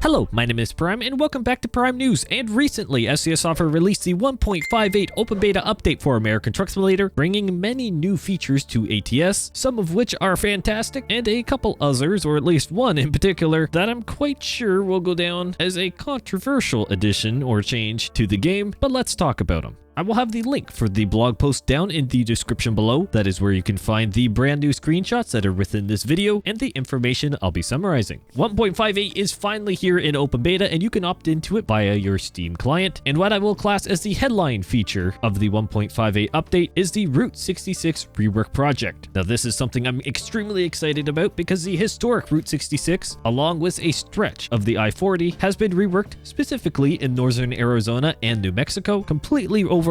Hello, my name is Prime and welcome back to Prime News. And recently, SCS Software released the 1.58 open beta update for American Truck Simulator, bringing many new features to ATS, some of which are fantastic, and a couple others, or at least one in particular, that I'm quite sure will go down as a controversial addition or change to the game, but let's talk about them. I will have the link for the blog post down in the description below. That is where you can find the brand new screenshots that are within this video and the information I'll be summarizing. 1.58 is finally here in open beta and you can opt into it via your Steam client. And what I will class as the headline feature of the 1.58 update is the Route 66 Rework Project. Now this is something I'm extremely excited about because the historic Route 66, along with a stretch of the I-40, has been reworked specifically in northern Arizona and New Mexico, completely overhauling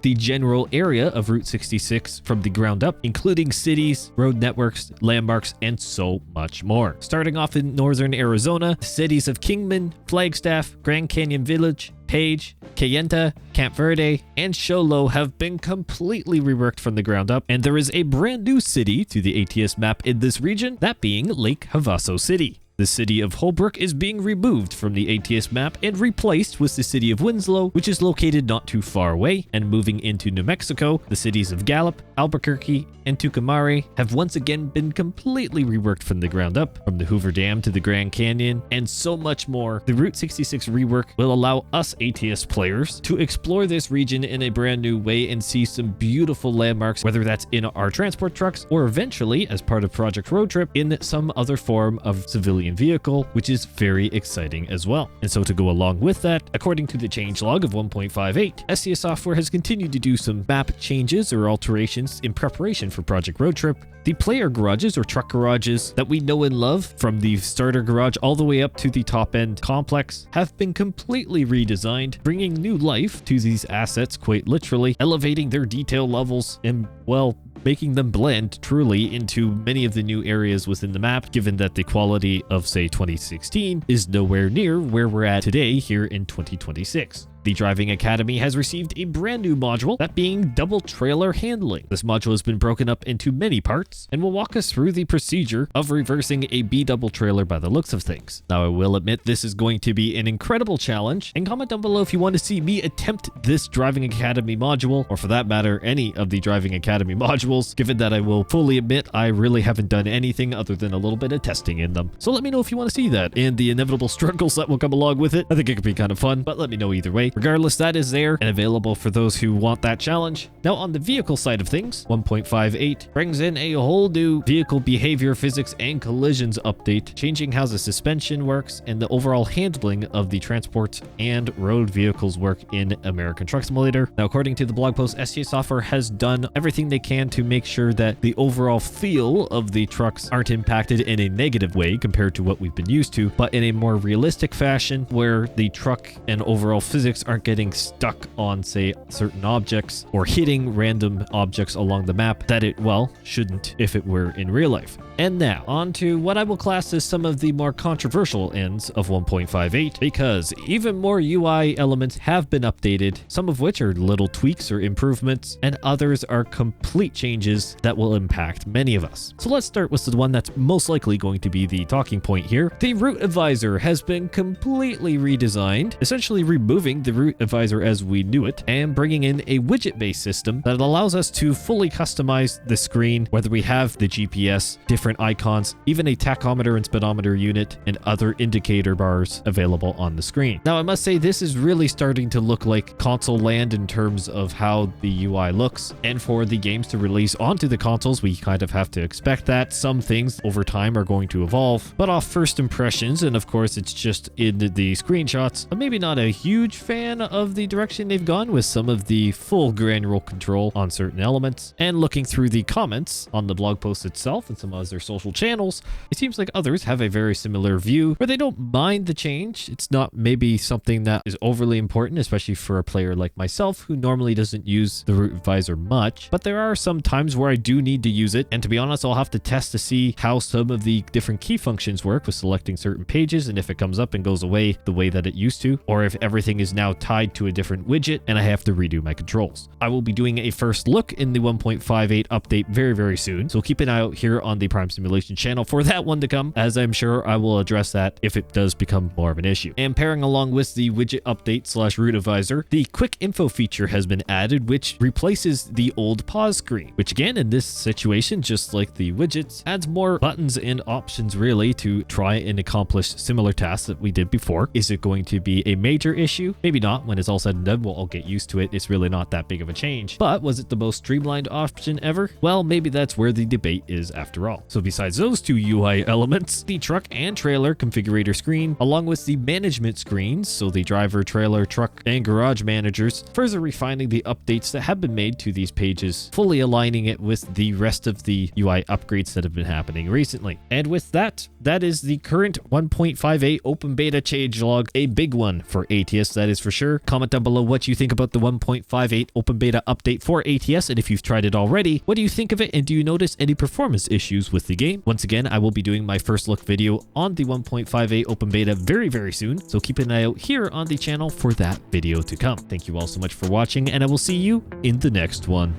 the general area of Route 66 from the ground up, including cities, road networks, landmarks, and so much more. Starting off in northern Arizona, the cities of Kingman, Flagstaff, Grand Canyon Village, Page, Kayenta, Camp Verde, and Show Low have been completely reworked from the ground up, and there is a brand new city to the ATS map in this region, that being Lake Havasu City. The city of Holbrook is being removed from the ATS map and replaced with the city of Winslow, which is located not too far away. And moving into New Mexico, the cities of Gallup, Albuquerque, and Tucumare have once again been completely reworked from the ground up, from the Hoover Dam to the Grand Canyon, and so much more. The Route 66 rework will allow us ATS players to explore this region in a brand new way and see some beautiful landmarks, whether that's in our transport trucks or eventually, as part of Project Road Trip, in some other form of civilian vehicle, which is very exciting as well. And so to go along with that, according to the changelog of 1.58, SCS Software has continued to do some map changes or alterations in preparation for Project Road Trip. The player garages or truck garages that we know and love, from the starter garage all the way up to the top end complex, have been completely redesigned, bringing new life to these assets, quite literally, elevating their detail levels and, well, making them blend truly into many of the new areas within the map, given that the quality of, say, 2016 is nowhere near where we're at today here in 2026. The Driving Academy has received a brand new module, that being double trailer handling. This module has been broken up into many parts and will walk us through the procedure of reversing a B double trailer by the looks of things. Now I will admit this is going to be an incredible challenge, and comment down below if you want to see me attempt this Driving Academy module, or for that matter any of the Driving Academy modules, given that I will fully admit I really haven't done anything other than a little bit of testing in them. So let me know if you want to see that and the inevitable struggles that will come along with it. I think it could be kind of fun, but let me know either way. Regardless, that is there and available for those who want that challenge. Now on the vehicle side of things, 1.58 brings in a whole new vehicle behavior, physics, and collisions update, changing how the suspension works and the overall handling of the transport and road vehicles work in American Truck Simulator. Now according to the blog post, SCS Software has done everything they can to make sure that the overall feel of the trucks aren't impacted in a negative way compared to what we've been used to, but in a more realistic fashion where the truck and overall physics aren't getting stuck on, say, certain objects or hitting random objects along the map that it, well, shouldn't if it were in real life. And now, on to what I will class as some of the more controversial ends of 1.58, because even more UI elements have been updated, some of which are little tweaks or improvements, and others are complete changes that will impact many of us. So let's start with the one that's most likely going to be the talking point here. The Route Advisor has been completely redesigned, essentially removing the Route Advisor as we knew it and bringing in a widget-based system that allows us to fully customize the screen, whether we have the GPS, different icons, even a tachometer and speedometer unit, and other indicator bars available on the screen. Now I must say this is really starting to look like console land in terms of how the UI looks, and for the games to release onto the consoles we kind of have to expect that. Some things over time are going to evolve, but off first impressions, and of course it's just in the screenshots, I'm maybe not a huge fan of the direction they've gone with some of the full granular control on certain elements. And looking through the comments on the blog post itself and some other social channels, it seems like others have a very similar view where they don't mind the change. It's not maybe something that is overly important, especially for a player like myself who normally doesn't use the Route Advisor much, but there are some times where I do need to use it, and to be honest I'll have to test to see how some of the different key functions work with selecting certain pages, and if it comes up and goes away the way that it used to, or if everything is now now tied to a different widget and I have to redo my controls. I will be doing a first look in the 1.58 update very soon, so keep an eye out here on the Prime Simulation channel for that one to come, as I'm sure I will address that if it does become more of an issue. And pairing along with the widget update / root advisor, the quick info feature has been added, which replaces the old pause screen, which again in this situation, just like the widgets, adds more buttons and options really to try and accomplish similar tasks that we did before. Is it going to be a major issue? Maybe not. When it's all said and done, we'll all get used to it. It's really not that big of a change. But was it the most streamlined option ever? Well, maybe that's where the debate is after all. So besides those two UI elements, the truck and trailer configurator screen, along with the management screens, so the driver, trailer, truck, and garage managers, further refining the updates that have been made to these pages, fully aligning it with the rest of the UI upgrades that have been happening recently. And with that, that is the current 1.58 open beta changelog, a big one for ATS, that is for sure. Comment down below what you think about the 1.58 open beta update for ATS, and if you've tried it already, what do you think of it, and do you notice any performance issues with the game? Once again, I will be doing my first look video on the 1.58 open beta very soon, so keep an eye out here on the channel for that video to come. Thank you all so much for watching, and I will see you in the next one.